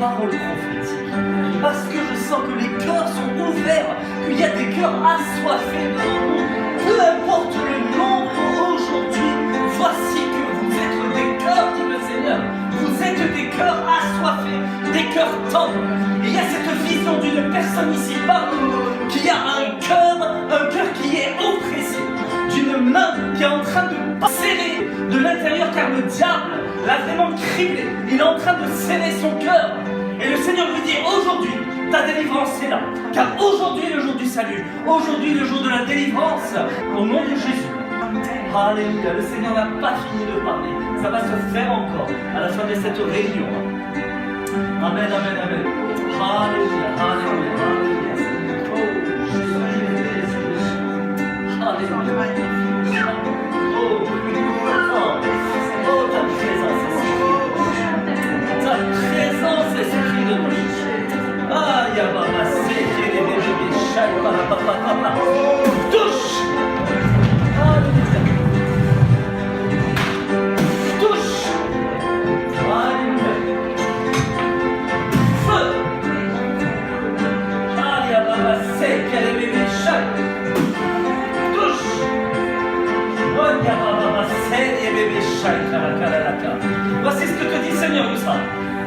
parole prophétique. Parce que je sens que les cœurs sont ouverts, qu'il y a des cœurs assoiffés devant nous. Peu importe le nombre aujourd'hui, voici que vous êtes des cœurs, dit le Seigneur. Vous êtes des cœurs assoiffés, des cœurs tendres. Et il y a cette vision d'une personne ici parmi nous qui a un cœur qui est oppressé, d'une main qui est en train de serrer de l'intérieur car le diable l'a vraiment criblé. Il est en train de serrer son cœur. Et le Seigneur lui dit aujourd'hui, ta délivrance est là. Car aujourd'hui est le jour du salut. Aujourd'hui est le jour de la délivrance. Au nom de Jésus. Alléluia. Le Seigneur n'a pas fini de parler. Ça va se faire encore à la fin de cette réunion. Amen, amen, amen. Alléluia, alléluia, alléluia. Oh, Jésus, Alléluia. Oh, ta présence, ta présence, Esprit de Dieu. Ah, Yababa, c'est que les bébés, chaque papa. Touche! Alléluia. Touche! Alléluia. Feu! Ah, Yababa, c'est que les bébés, chaque. Touche! Oh, Yababa, c'est les bébés, chaque. Voici ce que te dit Seigneur Moussa.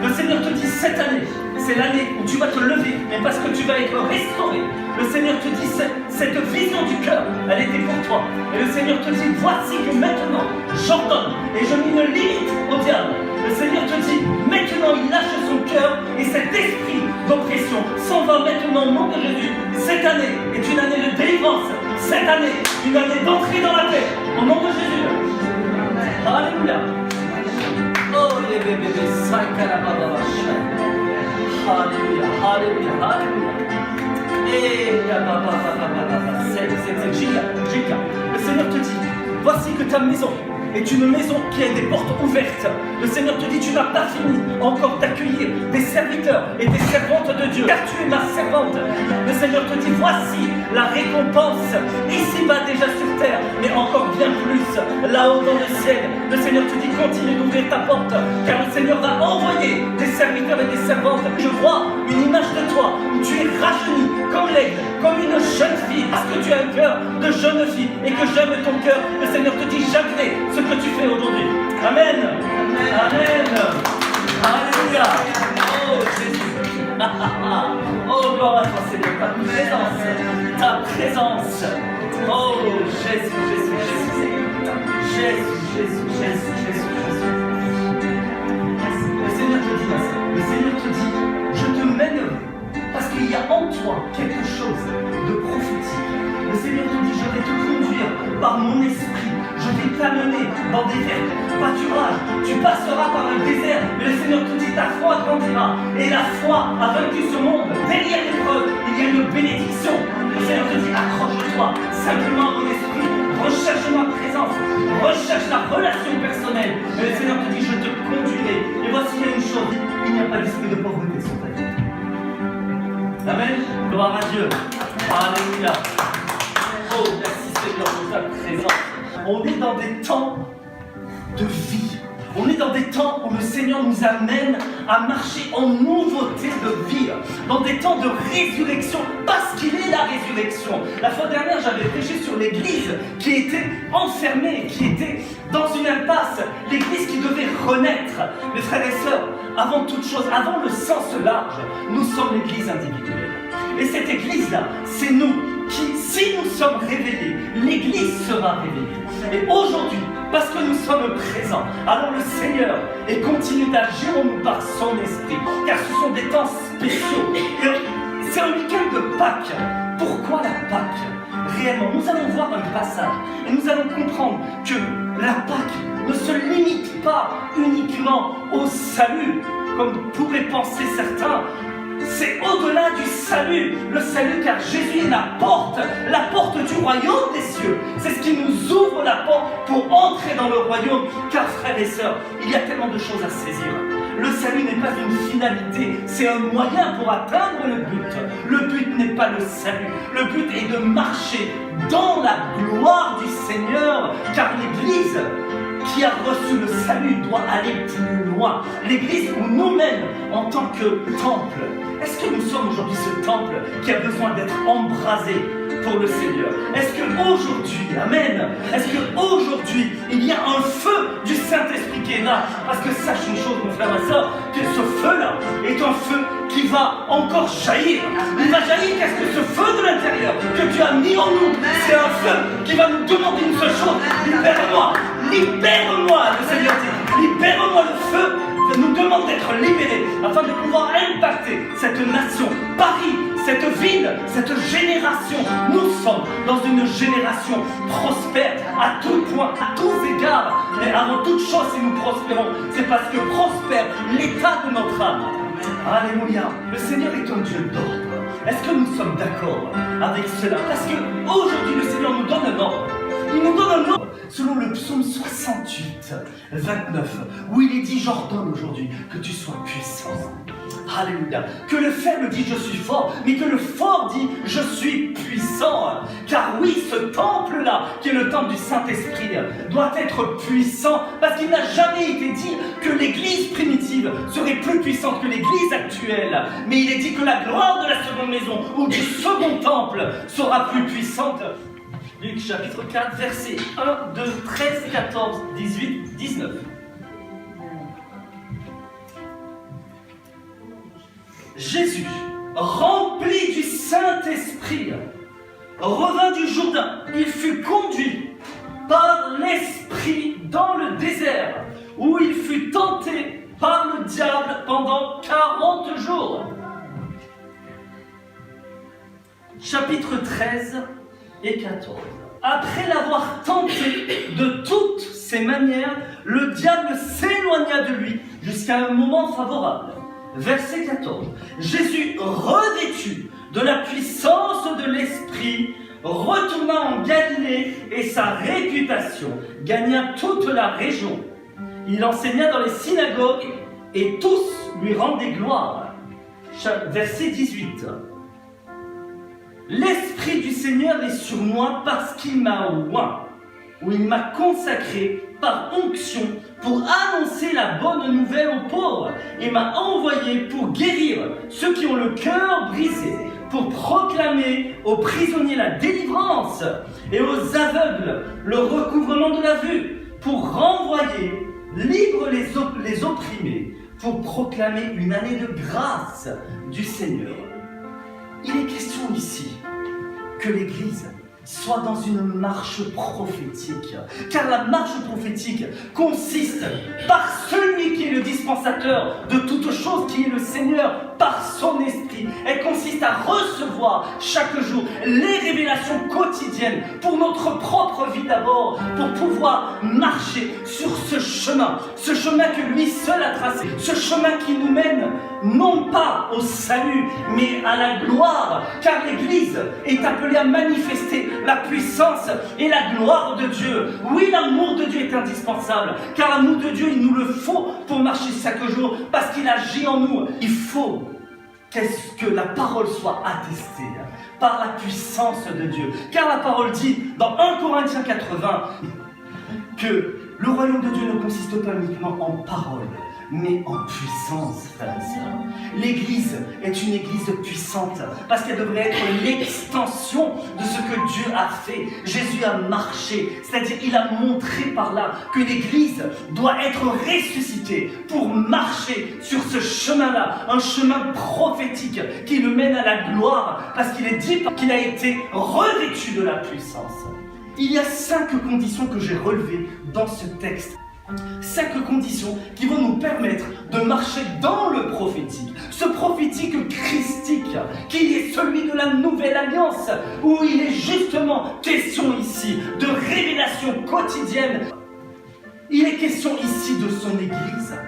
Le Seigneur te dit cette année, c'est l'année où tu vas te lever, mais parce que tu vas être restauré. Le Seigneur te dit cette vision du cœur, elle était pour toi. Et le Seigneur te dit, voici que maintenant, j'ordonne et je mets une limite au diable. Le Seigneur te dit, maintenant il lâche son cœur et cet esprit d'oppression s'en va maintenant au nom de Jésus. Cette année est une année de délivrance. Cette année, une année d'entrée dans la paix. Au nom de Jésus. Alléluia. Oh les bébés, Alléluia, Alléluia, Alléluia. Et c'est Jika. Le Seigneur te dit, voici que ta maison est une maison qui a des portes ouvertes. Le Seigneur te dit, tu n'as pas fini encore d'accueillir des serviteurs et des servantes de Dieu, car tu es ma servante. Le Seigneur te dit, voici la récompense, ici-bas déjà sur terre, mais encore bien plus là-haut dans le ciel. Le Seigneur te dit, continue d'ouvrir ta porte, car le Seigneur va envoyer des serviteurs et des servantes. Je vois une image de toi où tu es rajeuni comme l'aigle, comme une jeune fille, parce que tu as un cœur de jeune fille et que j'aime ton cœur. Le Seigneur te dit, j'agrée ce que tu fais aujourd'hui. Amen. Amen. Alléluia. Oh Jésus. Oh gloire à toi Seigneur, ta présence. Ta présence. Oh Jésus, Jésus, Jésus. Jésus, Jésus, Jésus, Jésus, Jésus. Le Seigneur te dit ça. Le Seigneur te dit, je te mènerai parce qu'il y a en toi quelque chose de prophétique. Le Seigneur te dit, je vais te conduire par mon esprit. Je vais t'amener dans des terres pâturages. Tu passeras par le désert, mais le Seigneur te dit, ta foi grandira. Et la foi a vaincu ce monde. Derrière l'épreuve, il y a une bénédiction. Le Seigneur te dit, accroche-toi simplement à mon esprit. Recherche ma présence. Recherche la relation personnelle. Et le Seigneur te dit, je te conduirai. Et voici, il y a une chose, il n'y a pas d'esprit de pauvreté sur ta vie. Amen. Gloire à Dieu. Alléluia. Oh, merci Seigneur pour ta présence. On est dans des temps de vie. On est dans des temps où le Seigneur nous amène à marcher en nouveauté de vie. Dans des temps de résurrection, parce qu'il est la résurrection. La fois dernière, j'avais prêché sur l'église qui était enfermée, qui était dans une impasse. L'église qui devait renaître. Mes frères et sœurs, avant toute chose, avant le sens large, nous sommes l'église individuelle. Et cette église-là, c'est nous qui, si nous sommes révélés, l'église sera révélée. Et aujourd'hui, parce que nous sommes présents, alors le Seigneur continue d'agir en nous par son esprit. Car ce sont des temps spéciaux. Et c'est un week-end de Pâques. Pourquoi la Pâques? Réellement, nous allons voir un passage et nous allons comprendre que la Pâques ne se limite pas uniquement au salut, comme pourraient penser certains. C'est au-delà du salut, le salut car Jésus est la porte du royaume des cieux. C'est ce qui nous ouvre la porte pour entrer dans le royaume. Car frères et sœurs, il y a tellement de choses à saisir. Le salut n'est pas une finalité, c'est un moyen pour atteindre le but. Le but n'est pas le salut, le but est de marcher dans la gloire du Seigneur. Car l'Église, qui a reçu le salut doit aller plus loin. L'Église ou nous-mêmes en tant que temple, est-ce que nous sommes aujourd'hui ce temple qui a besoin d'être embrasé pour le Seigneur? Est-ce qu'aujourd'hui, amen, est-ce qu'aujourd'hui il y a un feu du Saint-Esprit qui est là? Parce que sache une chose, mon frère, ma soeur, que ce feu-là est un feu qui va encore jaillir. Il va jaillir. Qu'est-ce que ce feu de l'intérieur que tu as mis en nous? C'est un feu qui va nous demander une seule chose: libère-moi, libère-moi, le Seigneur dit, libère-moi. Le feu nous demande d'être libérés afin de pouvoir impacter cette nation, Paris, cette ville, cette génération. Nous sommes dans une génération prospère à tout point, à tous égards. Mais avant toute chose, si nous prospérons, c'est parce que prospère l'état de notre âme. Alléluia. Le Seigneur est un Dieu d'ordre. Est-ce que nous sommes d'accord avec cela? Parce qu'aujourd'hui, le Seigneur nous donne un ordre. Il nous donne un ordre selon le psaume 68, 29, où il est dit: j'ordonne aujourd'hui que tu sois puissant. Alléluia. Que le faible dit: je suis fort, mais que le fort dit: je suis puissant. Car oui, ce temple-là, qui est le temple du Saint-Esprit, doit être puissant, parce qu'il n'a jamais été dit que l'Église primitive serait plus puissante que l'Église actuelle. Mais il est dit que la gloire de la seconde maison, ou du second temple, sera plus puissante. Luc chapitre 4, versets 1, 2, 13, 14, 18, 19. Jésus, rempli du Saint-Esprit, revint du Jourdain. Il fut conduit par l'Esprit dans le désert, où il fut tenté par le diable pendant 40 jours. Chapitre 13 et 14. Après l'avoir tenté de toutes ses manières, le diable s'éloigna de lui jusqu'à un moment favorable. Verset 14. Jésus, revêtu de la puissance de l'Esprit, retourna en Galilée et sa réputation gagna toute la région. Il enseigna dans les synagogues et tous lui rendaient gloire. Verset 18. L'Esprit du Seigneur est sur moi parce qu'il m'a oint, ou il m'a consacré par onction pour annoncer la bonne nouvelle aux pauvres, et m'a envoyé pour guérir ceux qui ont le cœur brisé, pour proclamer aux prisonniers la délivrance et aux aveugles le recouvrement de la vue, pour renvoyer libres les opprimés, pour proclamer une année de grâce du Seigneur. Il est question ici que l'Église soit dans une marche prophétique. Car la marche prophétique consiste par celui qui est le dispensateur de toutes choses, qui est le Seigneur, par son esprit. Elle consiste à recevoir chaque jour les révélations quotidiennes pour notre propre vie d'abord, pour pouvoir marcher sur ce chemin que lui seul a tracé, ce chemin qui nous mène non pas au salut, mais à la gloire, car l'Église est appelée à manifester la puissance et la gloire de Dieu. Oui, l'amour de Dieu est indispensable, car l'amour de Dieu, il nous le faut pour marcher chaque jour, parce qu'il agit en nous. Il faut que la parole soit attestée par la puissance de Dieu, car la parole dit dans 1 Corinthiens 80 que le royaume de Dieu ne consiste pas uniquement en parole, mais en puissance, frères et sœurs. L'Église est une Église puissante parce qu'elle devrait être l'extension de ce que Dieu a fait. Jésus a marché, c'est-à-dire il a montré par là que l'Église doit être ressuscitée pour marcher sur ce chemin-là, un chemin prophétique qui nous mène à la gloire, parce qu'il est dit qu'il a été revêtu de la puissance. Il y a 5 conditions que j'ai relevées dans ce texte. 5 conditions qui vont nous permettre de marcher dans le prophétique. Ce prophétique christique, qui est celui de la nouvelle alliance, où il est justement question ici de révélation quotidienne. Il est question ici de son Église.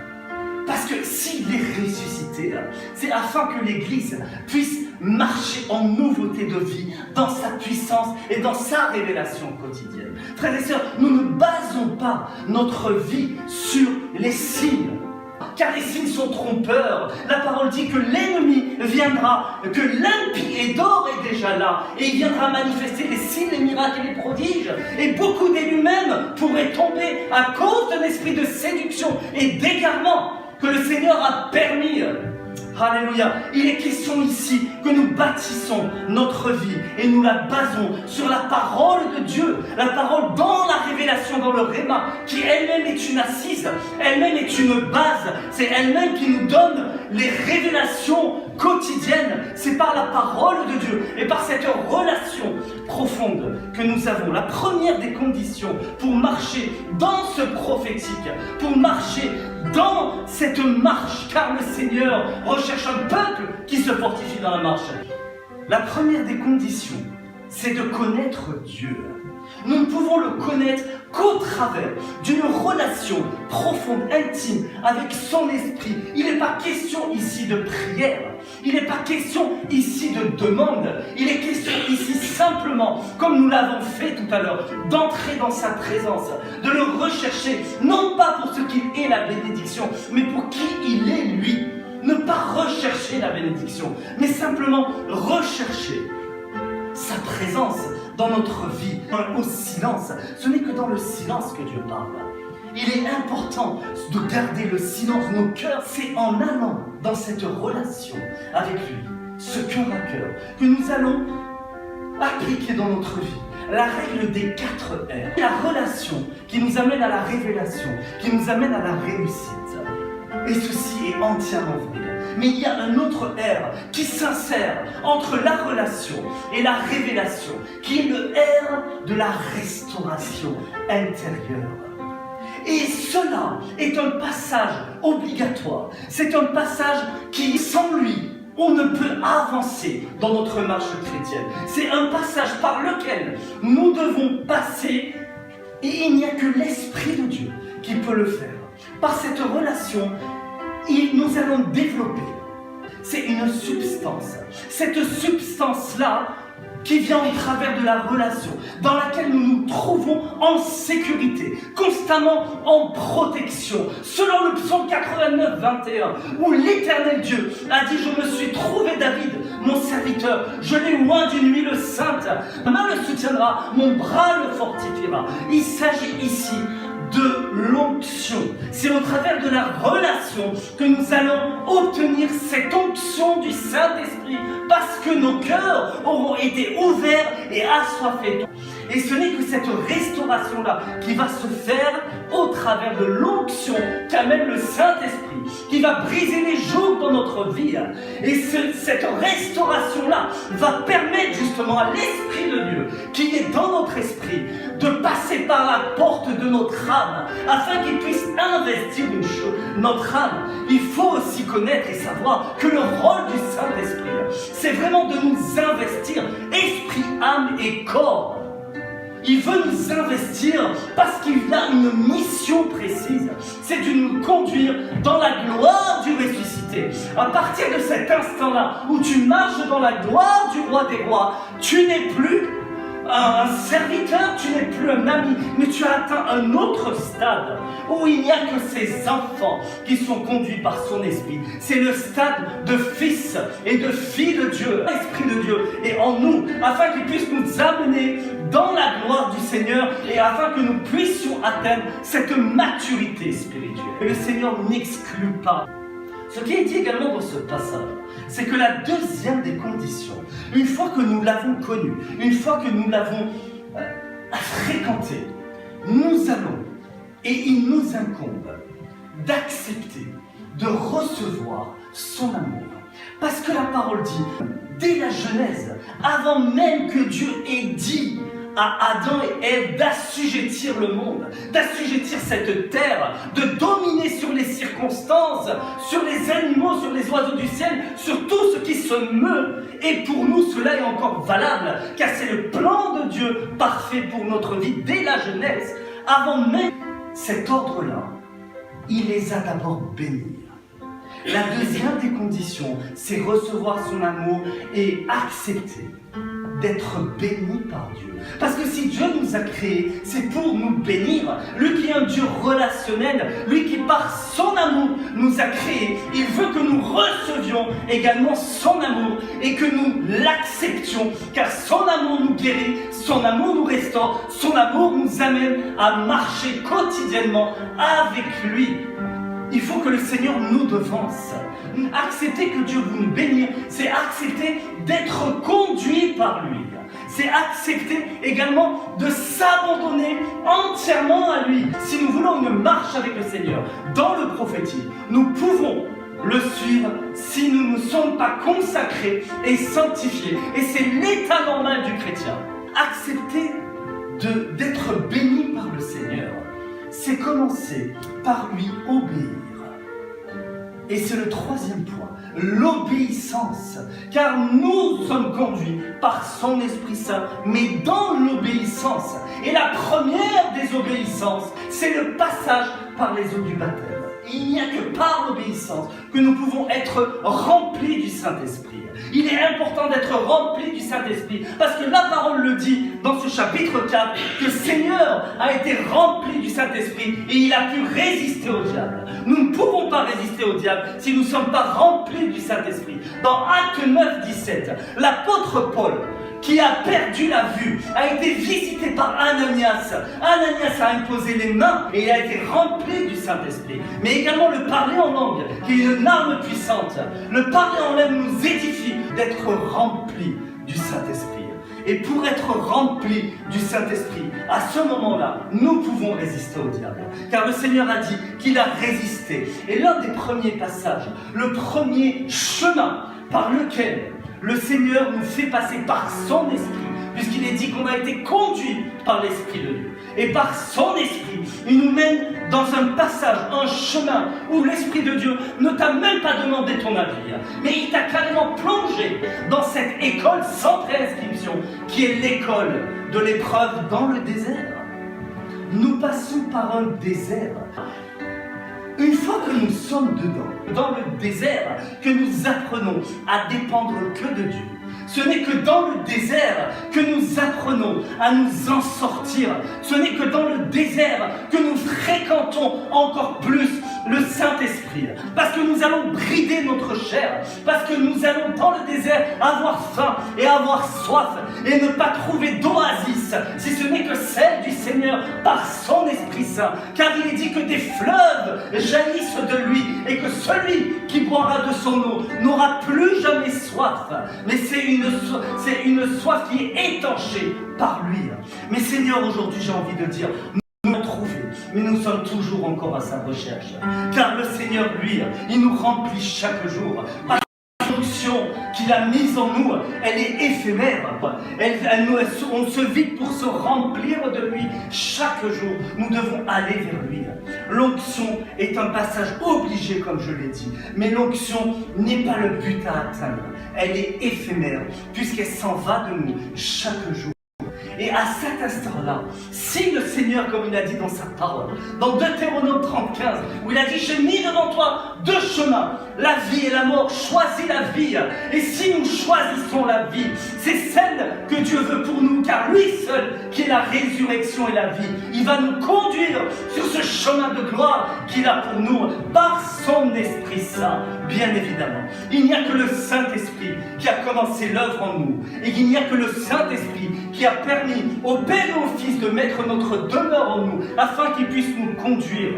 Parce que s'il est ressuscité, c'est afin que l'Église puisse marcher en nouveauté de vie, dans sa puissance et dans sa révélation quotidienne. Frères et sœurs, nous ne basons pas notre vie sur les signes. car les signes sont trompeurs. La parole dit que l'ennemi viendra, que l'impie est d'or est déjà là, et il viendra manifester les signes, les miracles et les prodiges. Et beaucoup d'élus même pourraient tomber à cause d'un esprit de séduction et d'égarement que le Seigneur a permis. Alléluia. Il est question ici que nous bâtissons notre vie et nous la basons sur la parole de Dieu, la parole dans la révélation, dans le Réma, qui elle-même est une assise, elle-même est une base, c'est elle-même qui nous donne les révélations quotidiennes. C'est par la parole de Dieu et par cette relation profonde que nous avons. La première des conditions pour marcher dans ce prophétique, pour marcher dans cette marche, car le Seigneur recherche un peuple qui se fortifie dans la marche. La première des conditions, c'est de connaître Dieu. Nous ne pouvons le connaître qu'au travers d'une relation profonde, intime, avec son esprit. Il n'est pas question ici de prière, il n'est pas question ici de demande, il est question ici simplement, comme nous l'avons fait tout à l'heure, d'entrer dans sa présence, de le rechercher, non pas pour ce qu'il est la bénédiction, mais pour qui il est lui. Ne pas rechercher la bénédiction, mais simplement rechercher sa présence dans notre vie, au silence. Ce n'est que dans le silence que Dieu parle. Il est important de garder le silence de nos cœurs. C'est en allant dans cette relation avec lui, ce cœur à cœur, que nous allons appliquer dans notre vie la règle des 4 R. La relation qui nous amène à la révélation, qui nous amène à la réussite. Et ceci est entièrement vrai. Mais il y a un autre R qui s'insère entre la relation et la révélation, qui est le R de la restauration intérieure. Et cela est un passage obligatoire. C'est un passage qui, sans lui, on ne peut avancer dans notre marche chrétienne. C'est un passage par lequel nous devons passer et il n'y a que l'Esprit de Dieu qui peut le faire. Par cette relation, nous allons développer. C'est une substance. Cette substance-là qui vient au travers de la relation, dans laquelle nous nous trouvons en sécurité, constamment en protection. Selon le psaume 89, 21, où l'Éternel Dieu a dit « Je me suis trouvé David, mon serviteur, je l'ai oint d'une huile sainte, ma main le soutiendra, mon bras le fortifiera. » Il s'agit ici de l'onction. C'est au travers de la relation que nous allons obtenir cette onction du Saint-Esprit parce que nos cœurs auront été ouverts et assoiffés. Et ce n'est que cette restauration-là qui va se faire au travers de l'onction qu'amène le Saint-Esprit, qui va briser les jours dans notre vie. Et cette restauration-là va permettre justement à l'Esprit de Dieu, qui est dans notre esprit, de passer par la porte de notre âme, afin qu'il puisse investir notre âme. Il faut aussi connaître et savoir que le rôle du Saint-Esprit, c'est vraiment de nous investir, esprit, âme et corps. Il veut nous investir parce qu'il a une mission précise. C'est de nous conduire dans la gloire du ressuscité. À partir de cet instant-là où tu marches dans la gloire du roi des rois, tu n'es plus un serviteur, tu n'es plus un ami, mais tu as atteint un autre stade où il n'y a que ces enfants qui sont conduits par son esprit. C'est le stade de fils et de filles de Dieu. L'Esprit de Dieu est en nous afin qu'il puisse nous amener dans la gloire du Seigneur et afin que nous puissions atteindre cette maturité spirituelle. Et le Seigneur n'exclut pas. Ce qui est dit également dans ce passage, c'est que la deuxième des conditions, une fois que nous l'avons connu, une fois que nous l'avons fréquenté, nous allons, et il nous incombe, d'accepter, de recevoir son amour. Parce que la parole dit, dès la Genèse, avant même que Dieu ait dit à Adam et Ève d'assujettir le monde, d'assujettir cette terre, de dominer sur les circonstances, sur les animaux, sur les oiseaux du ciel, sur tout ce qui se meut. Et pour nous, cela est encore valable, car c'est le plan de Dieu parfait pour notre vie dès la Genèse. Avant même cet ordre-là, il les a d'abord bénis. La deuxième des conditions, c'est recevoir son amour et accepter d'être bénis par Dieu. Parce que si Dieu nous a créés, c'est pour nous bénir. Lui qui est un Dieu relationnel, lui qui par son amour nous a créés, il veut que nous recevions également son amour et que nous l'acceptions, car son amour nous guérit, son amour nous restaure, son amour nous amène à marcher quotidiennement avec lui. Il faut que le Seigneur nous devance. Accepter que Dieu vous bénisse, c'est accepter d'être conduit par lui. C'est accepter également de s'abandonner entièrement à lui. Si nous voulons une marche avec le Seigneur dans le prophétique, nous pouvons le suivre si nous ne sommes pas consacrés et sanctifiés. Et c'est l'état normal du chrétien. Accepter d'être béni par le Seigneur, c'est commencer par lui obéir. Et c'est le troisième point, l'obéissance. Car nous sommes conduits par son Esprit Saint, mais dans l'obéissance. Et la première des obéissances, c'est le passage par les eaux du baptême. Il n'y a que par l'obéissance que nous pouvons être remplis du Saint-Esprit. Il est important d'être rempli du Saint-Esprit parce que la parole le dit dans ce chapitre 4 que le Seigneur a été rempli du Saint-Esprit et il a pu résister au diable. Nous ne pouvons pas résister au diable si nous ne sommes pas remplis du Saint-Esprit. Dans Actes 9, 17, l'apôtre Paul, qui a perdu la vue, a été visité par Ananias. Ananias a imposé les mains et il a été rempli du Saint-Esprit. Mais également le parler en langue, qui est une arme puissante. Le parler en langue nous édifie d'être rempli du Saint-Esprit. Et pour être rempli du Saint-Esprit, à ce moment-là, nous pouvons résister au diable. Car le Seigneur a dit qu'il a résisté. Et l'un des premiers passages, le premier chemin par lequel le Seigneur nous fait passer par son Esprit, puisqu'il est dit qu'on a été conduit par l'Esprit de Dieu. Et par son Esprit, il nous mène dans un passage, un chemin où l'Esprit de Dieu ne t'a même pas demandé ton avis, mais il t'a carrément plongé dans cette école sans prescription, qui est l'école de l'épreuve dans le désert. Nous passons par un désert. Une fois que nous sommes dedans, dans le désert, que nous apprenons à dépendre que de Dieu. Ce n'est que dans le désert que nous apprenons à nous en sortir. Ce n'est que dans le désert que nous fréquentons encore plus le Saint-Esprit. Parce que nous allons brider notre chair. Parce que nous allons dans le désert avoir faim et avoir soif et ne pas trouver d'oasis, si ce n'est que celle du Seigneur par son Esprit Saint. Car il est dit que des fleuves jaillissent de lui et que celui qui boira de son eau n'aura plus jamais soif. Mais c'est une soif qui est étanchée par lui. Mais Seigneur, aujourd'hui j'ai envie de dire, nous l'avons trouvé, mais nous sommes toujours encore à sa recherche. Car le Seigneur, lui, il nous remplit chaque jour. L'onction qu'il a mise en nous, elle est éphémère. On se vide pour se remplir de lui chaque jour. Nous devons aller vers lui. L'onction est un passage obligé, comme je l'ai dit. Mais l'onction n'est pas le but à atteindre. Elle est éphémère, puisqu'elle s'en va de nous chaque jour. Et à cet instant-là, si le Seigneur, comme il a dit dans sa parole, dans Deutéronome 30:15, où il a dit « J'ai mis devant toi deux chemins, la vie et la mort, choisis la vie. » Et si nous choisissons la vie, c'est celle que Dieu veut pour nous, car lui seul, qui est la résurrection et la vie, il va nous conduire sur ce chemin de gloire qu'il a pour nous, par son Esprit Saint, bien évidemment. Il n'y a que le Saint-Esprit qui a commencé l'œuvre en nous, et il n'y a que le Saint-Esprit qui a permis au Père et au Fils de mettre notre demeure en nous, afin qu'il puisse nous conduire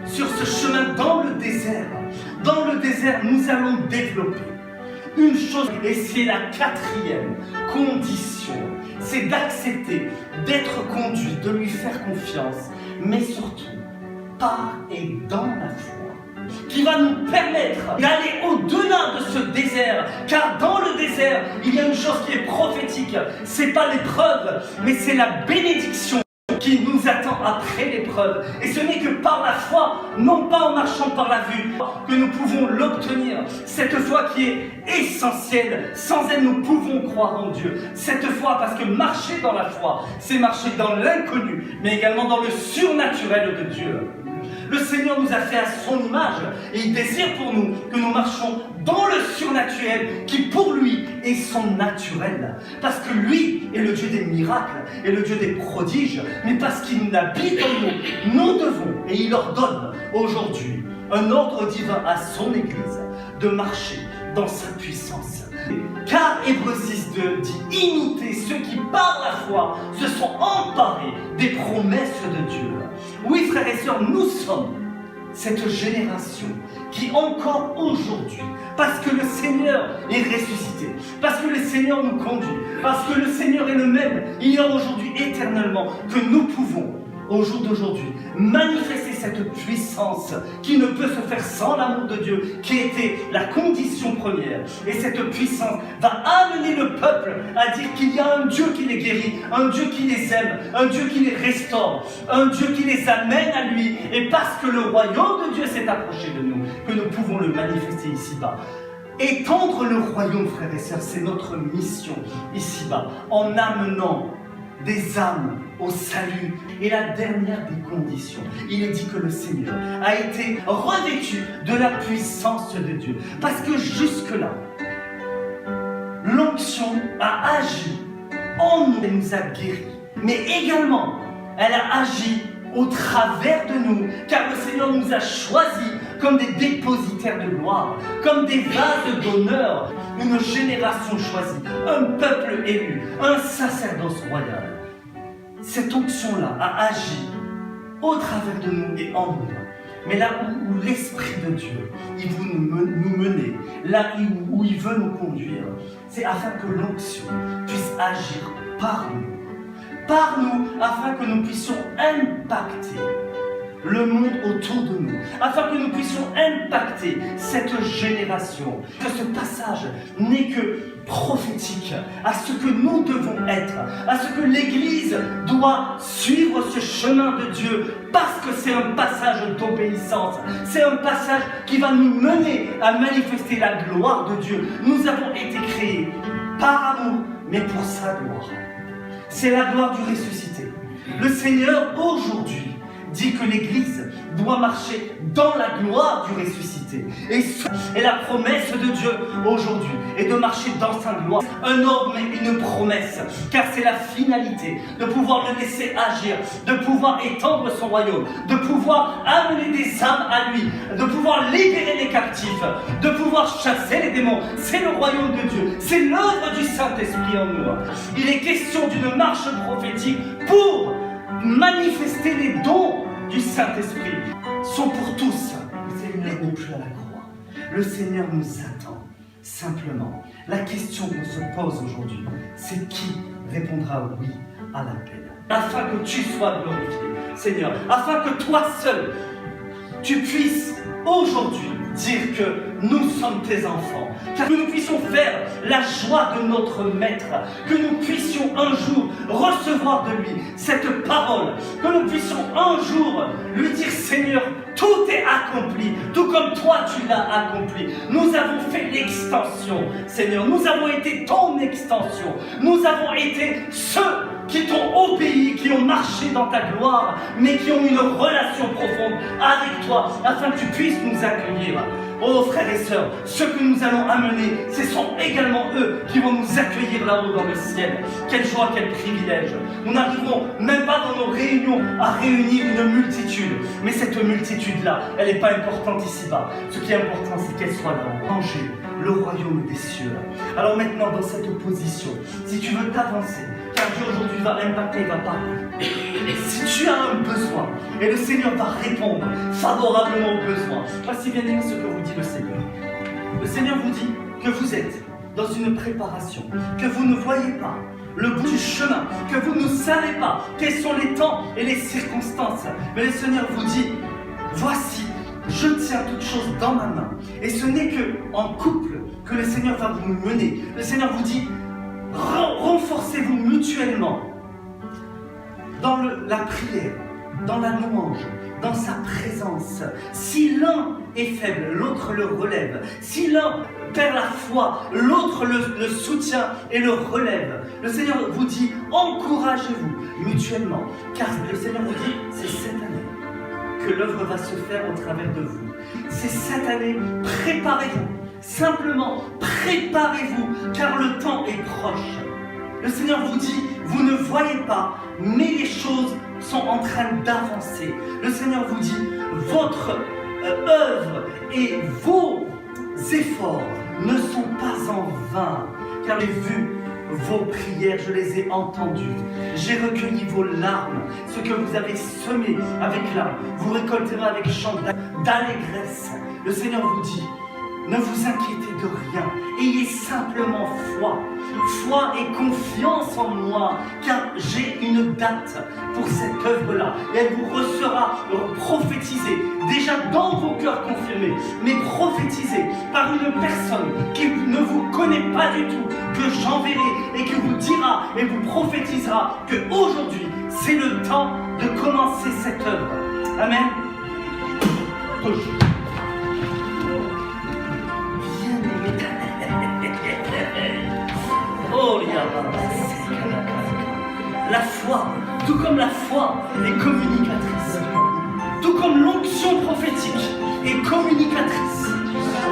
sur ce chemin dans le désert. Dans le désert, nous allons développer une chose, et c'est la quatrième condition, c'est d'accepter d'être conduit, de lui faire confiance, mais surtout par et dans la foi, qui va nous permettre d'aller au-delà de ce désert. Car dans le désert, il y a une chose qui est prophétique. C'est pas l'épreuve, mais c'est la bénédiction qui nous attend après l'épreuve. Et ce n'est que par la foi, non pas en marchant par la vue, que nous pouvons l'obtenir. Cette foi qui est essentielle. Sans elle, nous pouvons croire en Dieu. Cette foi, parce que marcher dans la foi, c'est marcher dans l'inconnu, mais également dans le surnaturel de Dieu. Le Seigneur nous a fait à son image et il désire pour nous que nous marchions dans le surnaturel qui pour lui est son naturel. Parce que lui est le Dieu des miracles et le Dieu des prodiges, mais parce qu'il habite en nous, nous devons, et il ordonne aujourd'hui un ordre divin à son Église de marcher dans sa puissance. Car Hébreux 6.2 dit « Imitez ceux qui par la foi se sont emparés des promesses de Dieu ». Oui frères et sœurs, nous sommes cette génération qui encore aujourd'hui, parce que le Seigneur est ressuscité, parce que le Seigneur nous conduit, parce que le Seigneur est le même, hier, aujourd'hui, éternellement, que nous pouvons, au jour d'aujourd'hui, manifester cette puissance qui ne peut se faire sans l'amour de Dieu, qui était la condition première. Et cette puissance va amener le peuple à dire qu'il y a un Dieu qui les guérit, un Dieu qui les aime, un Dieu qui les restaure, un Dieu qui les amène à lui. Et parce que le royaume de Dieu s'est approché de nous, que nous pouvons le manifester ici-bas. Étendre le royaume, frères et sœurs, c'est notre mission ici-bas, en amenant des âmes au salut. Et la dernière des conditions, il est dit que le Seigneur a été revêtu de la puissance de Dieu. Parce que jusque-là, l'onction a agi en nous, elle nous a guéris. Mais également, elle a agi au travers de nous, car le Seigneur nous a choisis comme des dépositaires de gloire, comme des vases d'honneur, une génération choisie, un peuple élu, un sacerdoce royal. Cette onction-là a agi au travers de nous et en nous. Mais là où l'Esprit de Dieu, il veut nous mener, là où il veut nous conduire, c'est afin que l'onction puisse agir par nous, afin que nous puissions impacter le monde autour de nous, afin que nous puissions impacter cette génération. Que ce passage n'est que prophétique à ce que nous devons être, à ce que l'Église doit suivre ce chemin de Dieu, parce que c'est un passage d'obéissance, c'est un passage qui va nous mener à manifester la gloire de Dieu. Nous avons été créés par amour, mais pour sa gloire. C'est la gloire du ressuscité. Le Seigneur aujourd'hui dit que l'Église doit marcher dans la gloire du ressuscité. Et la promesse de Dieu aujourd'hui est de marcher dans sa gloire. Un ordre mais une promesse, car c'est la finalité de pouvoir le laisser agir, de pouvoir étendre son royaume, de pouvoir amener des âmes à lui, de pouvoir libérer les captifs, de pouvoir chasser les démons. C'est le royaume de Dieu, c'est l'œuvre du Saint-Esprit en nous. Il est question d'une marche prophétique pour manifester les dons du Saint-Esprit sont pour tous. Le Seigneur n'est plus à la croix. Le Seigneur nous attend simplement. La question qu'on se pose aujourd'hui, c'est qui répondra oui à l'appel, afin que tu sois glorifié, Seigneur, afin que toi seul, tu puisses aujourd'hui dire que nous sommes tes enfants, que nous puissions faire la joie de notre Maître, que nous puissions un jour recevoir de lui cette parole, que nous puissions un jour lui dire Seigneur, tout est accompli, tout comme toi tu l'as accompli. Nous avons fait l'extension, Seigneur, nous avons été ton extension, nous avons été ceux qui t'ont obéi, qui ont marché dans ta gloire, mais qui ont une relation profonde avec toi, afin que tu puisses nous accueillir. Oh frères et sœurs, ceux que nous allons amener, ce sont également eux qui vont nous accueillir là-haut dans le ciel. Quelle joie, quel privilège. Nous n'arriverons même pas dans nos réunions à réunir une multitude. Mais cette multitude-là, elle n'est pas importante ici-bas. Ce qui est important, c'est qu'elle soit là, manger le royaume des cieux. Alors maintenant, dans cette position, si tu veux t'avancer, car Dieu aujourd'hui va impacter, il va parler. Si tu as un besoin, et le Seigneur va répondre favorablement au besoin, voici bien aimé ce que vous dit le Seigneur. Le Seigneur vous dit que vous êtes dans une préparation, que vous ne voyez pas le bout du chemin, que vous ne savez pas quels sont les temps et les circonstances. Mais le Seigneur vous dit, voici, je tiens toutes choses dans ma main. Et ce n'est qu'en couple que le Seigneur va vous mener. Le Seigneur vous dit, renforcez-vous mutuellement dans la prière, dans la louange, dans sa présence. Si l'un est faible, l'autre le relève. Si l'un perd la foi, l'autre le soutient et le relève. Le Seigneur vous dit, encouragez-vous mutuellement. Car le Seigneur vous dit, c'est cette année que l'œuvre va se faire au travers de vous. C'est cette année, préparez-vous. Simplement, préparez-vous, car le temps est proche. Le Seigneur vous dit, vous ne voyez pas, mais les choses sont en train d'avancer. Le Seigneur vous dit, votre œuvre et vos efforts ne sont pas en vain, car j'ai vu vos prières, je les ai entendues. J'ai recueilli vos larmes, ce que vous avez semé avec larmes, vous récolterez avec chant d'allégresse. Le Seigneur vous dit, ne vous inquiétez de rien, ayez simplement foi. Foi et confiance en moi, car j'ai une date pour cette œuvre-là. Et elle vous sera prophétisée, déjà dans vos cœurs confirmés, mais prophétisée par une personne qui ne vous connaît pas du tout, que j'enverrai et qui vous dira et vous prophétisera qu'aujourd'hui, c'est le temps de commencer cette œuvre. Amen. Oh, la foi, tout comme la foi est communicatrice, tout comme l'onction prophétique est communicatrice.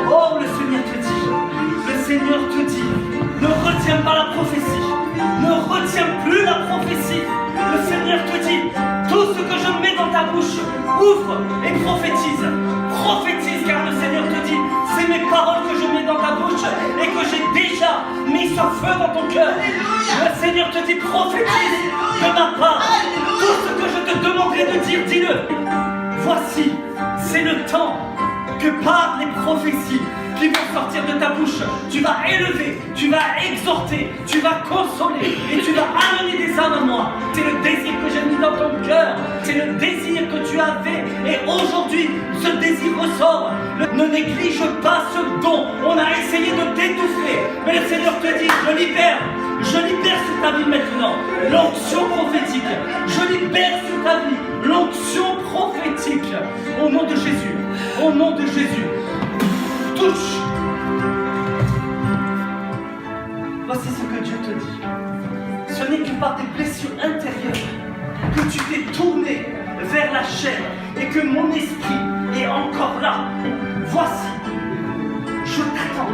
Oh, le Seigneur te dit, ne retiens pas la prophétie, ne retiens plus la prophétie. Le Seigneur te dit, tout ce que je mets dans ta bouche, ouvre et prophétise. Prophétise, car le Seigneur te dit, c'est mes paroles que je mets dans ta bouche et que j'ai déjà mis ce feu dans ton cœur. Le Seigneur te dit, prophétise de ma part. Tout ce que je te demanderai de dire, dis-le. Voici, c'est le temps que par les prophéties qui vont sortir de ta bouche, tu vas élever, tu vas exhorter, tu vas consoler et tu vas amener des âmes à moi. C'est le désir que j'ai mis dans ton cœur, c'est le désir que tu avais et aujourd'hui ce désir ressort. Ne néglige pas ce don, on a essayé de t'étouffer, mais le Seigneur te dit, je libère sur ta vie maintenant l'onction prophétique, je libère sur ta vie l'onction prophétique au nom de Jésus, au nom de Jésus. Touche. Voici ce que Dieu te dit. Ce n'est que par des blessures intérieures que tu t'es tourné vers la chair et que mon esprit est encore là. Voici, je t'attends.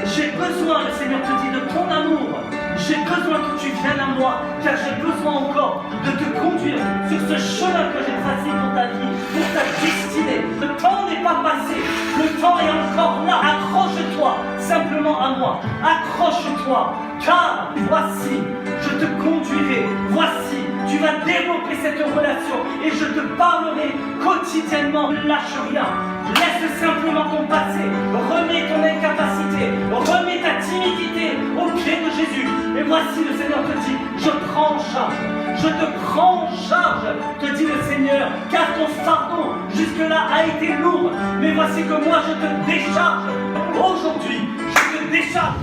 J'ai besoin, le Seigneur te dit, de ton amour. J'ai besoin que tu viennes à moi, car j'ai besoin encore de te conduire sur ce chemin que j'ai tracé pour ta vie, pour ta destinée. Le temps n'est pas passé, le temps est encore là. Accroche-toi simplement à moi, accroche-toi, car voici, je te conduirai, voici, tu vas développer cette relation et je te parlerai quotidiennement. Ne lâche rien. Laisse simplement ton passé, remets ton incapacité, remets ta timidité au pied de Jésus. Et voici le Seigneur te dit, je prends en charge, je te prends en charge, te dit le Seigneur, car ton fardeau jusque-là a été lourd. Mais voici que moi je te décharge, aujourd'hui je te décharge.